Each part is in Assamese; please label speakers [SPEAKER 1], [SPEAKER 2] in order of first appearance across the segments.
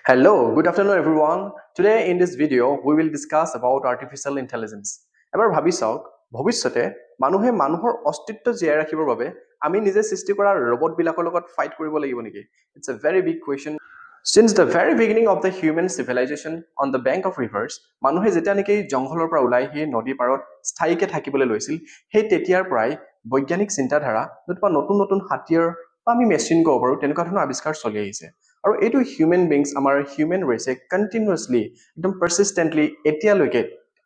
[SPEAKER 1] Hello, good afternoon everyone. Today in this video we will discuss about artificial intelligence. এবাৰ ভাবি চাওক ভৱিষ্যতে মানুহে মানুহৰ অস্তিত্ব জীয়াই ৰাখিবৰ বাবে আমি নিজে সৃষ্টি কৰা ৰবট বিলাকৰ লগত ফাইট কৰিব লাগিব নেকি? It's a very big question. Since the very beginning of the human civilization on the bank of rivers, মানুহে যেতিয়া নেকি জংঘলৰ পৰা ওলাই সেই নদীৰ পাৰত স্থায়ীকে থাকিবলৈ লৈছিল, সেই তেতিয়াৰ পৰাই বৈজ্ঞানিক চিন্তাধাৰা নতুবা নতুন নতুন হাতিয়াৰ বা আমি মেচিন ক'ব পাৰোঁ তেনেকুৱা ধৰণৰ আৱিষ্কাৰ চলি আহিছে। আৰু এইটো হিউমেন বিংছ আমাৰ হিউমেন ৰেচে কণ্টিনিউৱাছলি একদম পাৰ্চিষ্টেণ্টলি এতিয়ালৈকে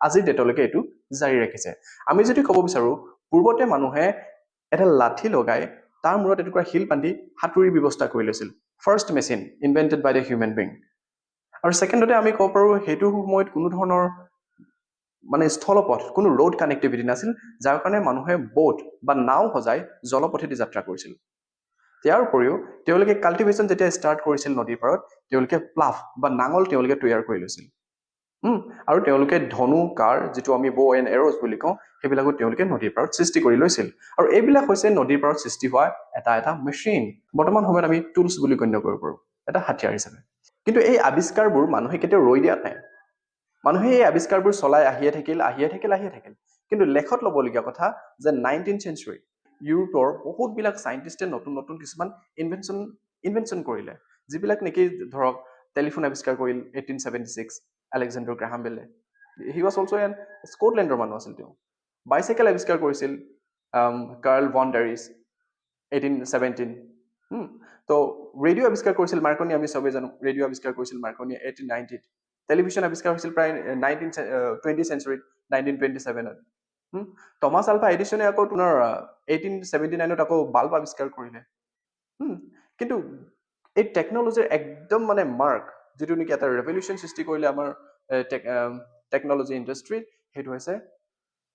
[SPEAKER 1] আজিৰ ডেটলৈকে এইটো জাৰি ৰাখিছে। আমি যদি ক'ব বিচাৰোঁ পূৰ্বতে মানুহে এটা লাঠি লগাই তাৰ মূৰত এটুকুৰা শিল বান্ধি সাঁতুৰিৰ ব্যৱস্থা কৰি লৈছিল। First machine invented by the human being. আৰু ছেকেণ্ডতে আমি ক'ব পাৰোঁ সেইটো সময়ত কোনো ধৰণৰ মানে স্থলপথ কোনো ৰোড কানেক্টিভিটি নাছিল, যাৰ কাৰণে মানুহে বোট বা নাও সজাই জলপথেদি যাত্ৰা কৰিছিল। ইয়াৰ উপৰিও তেওঁলোকে কাল্টিভেশ্যন যেতিয়া ষ্টাৰ্ট কৰিছিল নদীৰ পাৰত, তেওঁলোকে প্লাফ বা নাঙল তেওঁলোকে তৈয়াৰ কৰি লৈছিল। আৰু তেওঁলোকে ধনু কাৰ যিটো আমি বো এণ্ড এৰ'জ বুলি কওঁ সেইবিলাকো তেওঁলোকে নদীৰ পাৰত সৃষ্টি কৰি লৈছিল। আৰু এইবিলাক হৈছে নদীৰ পাৰত সৃষ্টি হোৱা এটা মেচিন। বৰ্তমান সময়ত আমি টুলছ বুলি গণ্য কৰিব পাৰোঁ, এটা হাতিয়াৰ হিচাপে। কিন্তু এই আৱিষ্কাৰবোৰ মানুহে কেতিয়াও ৰৈ দিয়া নাই। মানুহে এই আৱিষ্কাৰবোৰ চলাই আহিয়ে থাকিল। কিন্তু লেখত ল'বলগীয়া কথা যে 19th century ইউৰোপৰ বহুতবিলাক চাইণ্টিষ্টে নতুন নতুন কিছুমান ইনভেনশ্যন কৰিলে, যিবিলাক নেকি ধৰক টেলিফোন আৱিষ্কাৰ কৰিল 1876 আলেকজেণ্ডাৰ গ্ৰাহাম বেলে। হি ৱাজ অলছ' এন স্কটলেণ্ডৰ মানুহ আছিল তেওঁ। বাইচাইকেল আৱিষ্কাৰ কৰিছিল কাৰ্ল ভন ডেৰিছ 1817। তো ৰেডিঅ' আৱিষ্কাৰ কৰিছিল মাৰ্কনি, আমি চবেই জানো ৰেডিঅ' আৱিষ্কাৰ কৰিছিল মাৰ্কনি 1890। টেলিভিশ্যন আৱিষ্কাৰ হৈছিল প্ৰায় 20th centuryত 1927ত। টমাছ আলভা এডিছনে আকৌ তোমাৰ 1879ত আকৌ বাল্ব আৱিষ্কাৰ কৰিলে। কিন্তু এই টেকনলজিৰ একদম মানে মাৰ্ক যিটো নেকি এটা ৰেভলিউশ্যন সৃষ্টি কৰিলে আমাৰ টেকনলজি ইণ্ডাষ্ট্ৰীত, সেইটো হৈছে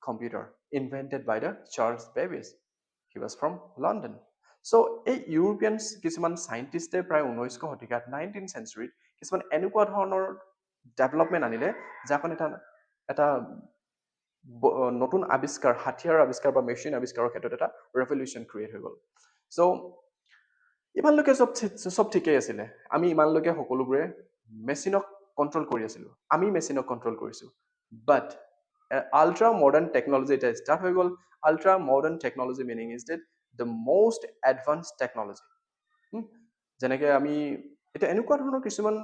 [SPEAKER 1] computer, invented by the Charles Babbage. He was from London. So' এই ইউৰোপিয়ান কিছুমান চাইণ্টিষ্টে প্ৰায় 19শ শতিকাত 19th centuryত কিছুমান এনেকুৱা ধৰণৰ ডেভেলপমেণ্ট আনিলে যাৰ কাৰণে এটা নতুন আৱিষ্কাৰ, হাতিয়াৰ আৱিষ্কাৰ বা মেচিন আৱিষ্কাৰৰ ক্ষেত্ৰত এটা ৰেভলিউশ্যন ক্ৰিয়েট হৈ গ'ল। চ' ইমানলৈকে চব ঠিকেই আছিলে। আমি ইমানলৈকে সকলোবোৰে মেচিনক কণ্ট্ৰল কৰি আছিলোঁ, আমি মেচিনক কণ্ট্ৰল কৰিছোঁ। বাট আল্ট্ৰা মডাৰ্ণ টেকনলজি এতিয়া ষ্টাৰ্ট হৈ গ'ল। Ultra modern technology meaning is that the most advance technology. যেনেকৈ আমি এতিয়া এনেকুৱা ধৰণৰ কিছুমান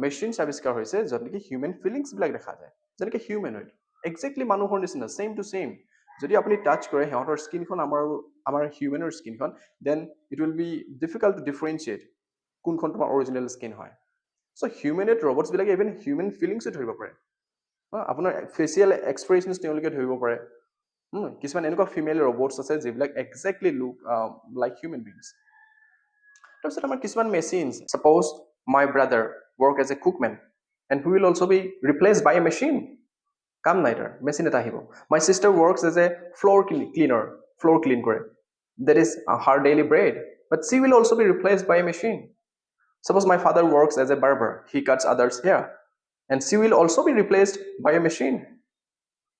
[SPEAKER 1] মেচিনছ আৱিষ্কাৰ হৈছে য'ত নেকি হিউমেন ফিলিংছবিলাক দেখা যায়, যেনেকৈ হিউমেনইড একজেক্টলি মানুহৰ নিচিনা ছেইম টু ছেইম। যদি আপুনি টাচ কৰে সিহঁতৰ স্কিনখন আমাৰ হিউমেনৰ স্কিনখন, then it will be difficult to differentiate কোনখন তোমাৰ অৰিজিনেল স্কিন হয়। চ' হিউমেনেড ৰবটছবিলাকে ইভেন হিউমেন ফিলিংছো ধৰিব পাৰে। আপোনাৰ ফেচিয়েল এক্সপ্ৰেছনছ তেওঁলোকে ধৰিব পাৰে। কিছুমান এনেকুৱা ফিমেল ৰবটছ আছে যিবিলাক exactly look like human beings. তাৰপিছত আমাৰ কিছুমান machines, suppose my brother work as a cookman and he will also' be replace by a machine. কাম নাই তাৰ, মেচিন এটা আহিব। My sister works as a floor cleaner, floor clean কৰে। That is her daily bread, but she will also be replaced by a machine. Suppose my father works as a barber, he cuts others' hair, and she will also be replaced by a machine.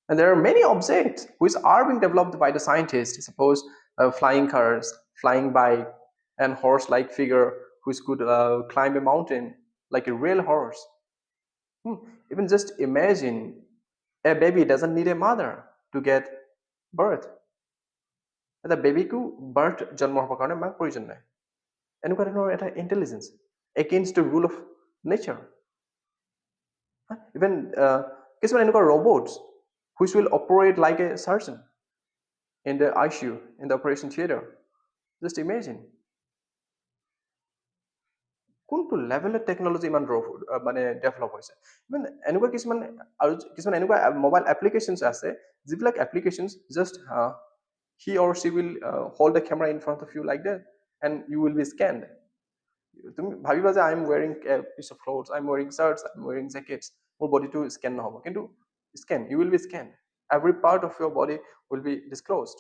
[SPEAKER 1] And there are many objects which are being developed by the scientists. Suppose flying cars, flying bike, and horse-like figure which could climb a mountain like a real horse. Even just imagine a baby doesn't need a mother to get birth. এটা বেবিকো বাৰ্থ জন্ম হ'বৰ কাৰণে মাক প্ৰয়োজন নাই। এনেকুৱা ধৰণৰ এটা intelligence against the rule of nature. Even কিছুমান এনেকুৱা robots which will operate like a surgeon in the ICU, in the operation theatre. Just imagine কোনটো লেভেলত টেকনলজি ইমান মানে ডেভেলপ হৈছে। ইভেন এনেকুৱা কিছুমান এনেকুৱা মোবাইল এপ্লিকেশ্যনছ আছে যিবিলাক applications just he or she will hold the camera in front of you like that and you will be scanned. তুমি ভাবিবা যে I am wearing a piece of clothes, I am wearing shirts, I am wearing jackets, মোৰ বডিটো স্কেন নহ'ব, কিন্তু scan, you will be scanned. Every part of your body will be disclosed.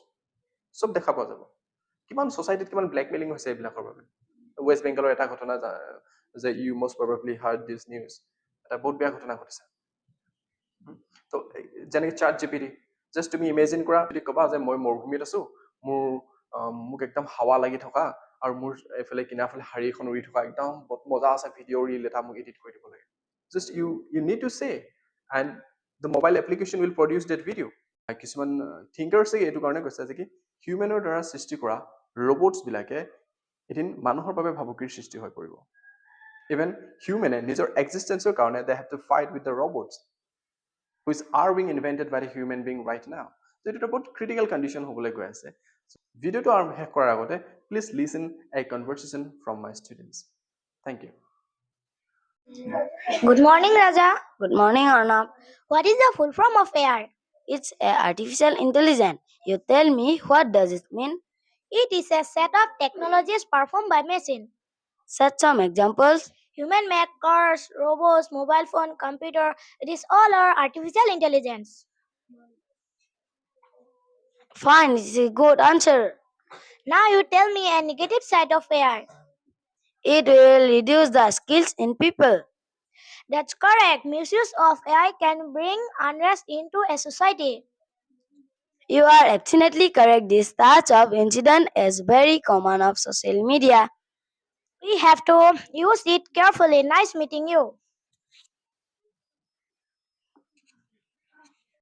[SPEAKER 1] চব দেখা পোৱা যাব। কিমান ছ'চাইটিত কিমান ব্লেকমেইলিং হৈছে এইবিলাকৰ বাবে। ৱেষ্ট বেংগলৰ এটা ঘটনা যে you most probably heard this news, এটা বহুত বেয়া ঘটনা ঘটিছে। তো যেনেকৈ চাৰ্ট জিপিটি, জাষ্ট তুমি ইমেজিন কৰা, যদি ক'বা যে মই মৰুভূমিত আছোঁ, মোক একদম হাৱা লাগি থকা আৰু মোৰ এফালে কিনাৰফালে শাৰী এখন উৰি থকা একদম মজা আছে ভিডিঅ' ৰিল এটা মোক এডিট কৰি দিব লাগে just you need to say and the mobile application will produce that video' কিছুমান থিংকাৰ্ছে এইটো কাৰণে কৈছে যে কি হিউমেনৰ দ্বাৰা সৃষ্টি কৰা ৰবটছবিলাকে এদিন মানুহৰ বাবে ভাবুকিৰ সৃষ্টি হৈ পৰিব ইভেন হিউমেনে নিজৰ এক্সিষ্টেঞ্চৰ কাৰণে they have to fight with the robots which are being invented by the human being right now. So it is about critical condition হ'বলৈ গৈ আছে ভিডিঅ'টো আৰম্ভ শেষ কৰাৰ আগতে please listen a conversation from my students thank you
[SPEAKER 2] Good morning, Raja.
[SPEAKER 3] Good morning, Arnab.
[SPEAKER 2] What is the full form of AI?
[SPEAKER 3] It's artificial intelligence. You tell me, what does it mean?
[SPEAKER 2] It is a set of technologies performed by machine.
[SPEAKER 3] Set some examples.
[SPEAKER 2] Human-made cars, robots, mobile phone, computer. It is all our artificial intelligence.
[SPEAKER 3] Fine, it's a good answer.
[SPEAKER 2] Now you tell me a negative side of AI.
[SPEAKER 3] It will reduce the skills in people.
[SPEAKER 2] That's correct. Misuse of AI can bring unrest into a society.
[SPEAKER 3] You are absolutely correct. This type of incident is very common of social media.
[SPEAKER 2] We have to use it carefully. Nice meeting you.